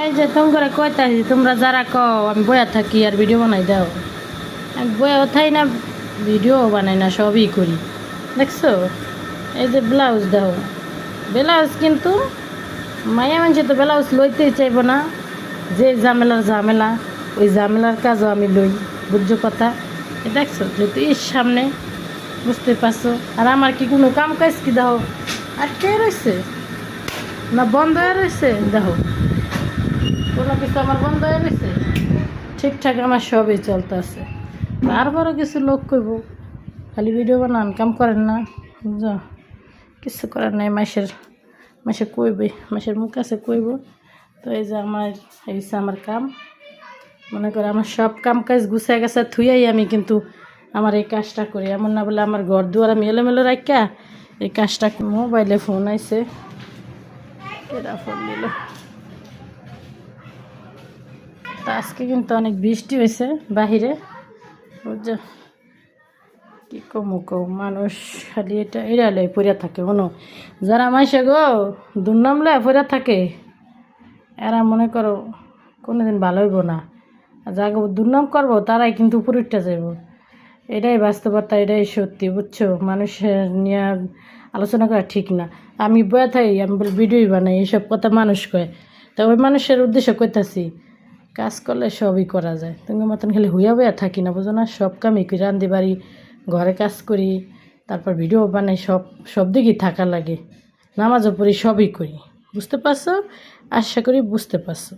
এই যে তোমরা কইতাছি তোমরা যারা কও আমি বয়া থাকি আর ভিডিও বানাই দাও, আমি বয়া থাই না, ভিডিও বানাই না, সবই করি। দেখছো এই যে ব্লাউজ দাও, ব্লাউজ কিন্তু মায়া মানুষে তো ব্লাউজ লইতেই চাইব না, যে ঝামেলা ওই ঝামেলার কাজও আমি লই, বুঝছো কথা? দেখছো যেহেতু এর সামনে, বুঝতে পারছো। আর আমার কি কোনো কাম কাজ কি দাও আটকে রয়েছে না বন্ধ হয়ে রয়েছে? দেখো কোনো কিছু আমার বন্ধ হয়ে রয়েছে, ঠিকঠাক আমার সবই চলতেছে। তারপরও কিছু লোক কইব খালি ভিডিও বানান, কাম করেন না, বুঝছো? কিছু করার নাই, মাসে কইবে, মাসের মুখ আছে কইব। তো এই যে আমার কাম, মনে করো আমার সব কাম কাজ গুছাই গেছে থুইয়াই আমি কিন্তু আমার এই কাজটা করি। এমন না বলে আমার ঘর দুয়ার আমি এলোমেলো রাখিয়া এই কাজটা। মোবাইলে ফোন আইছে, এরা ফোন দিল। তা আজকে কিন্তু অনেক বৃষ্টি হয়েছে বাহিরে, বুঝছো? কি কমু মানুষ খালি এটা লয় পড়ে থাকে। কোনো যারা মাইসে গো দুর্নাম লয় পড়ে থাকে, এরা মনে করো কোনোদিন ভালো হইব না। আর যাকে দুর্নাম করবো তারাই কিন্তু উপরে উঠতে যাইব। এটাই বাস্তবতা, এটাই সত্যি, বুঝছো? মানুষের নিয়ে আলোচনা করা ঠিক না। আমি বয়ে থাকি, আমি বলি ভিডিওই বানাই, এইসব কথা মানুষ কয়। তা ওই মানুষের উদ্দেশ্য কইতাছি, কাজ করলে সবই করা যায়। তুমি মতন খালি হুইয়া বইয়া থাকি না, বুঝো না? সব কামই করি, রান্ধি বাড়ি, ঘরে কাজ করি, তারপর ভিডিও বানাই, সব দিকেই থাকা লাগে, নামাজও পড়ি, সবই করি। বুঝতে পারছো? আশা করি বুঝতে পারছো।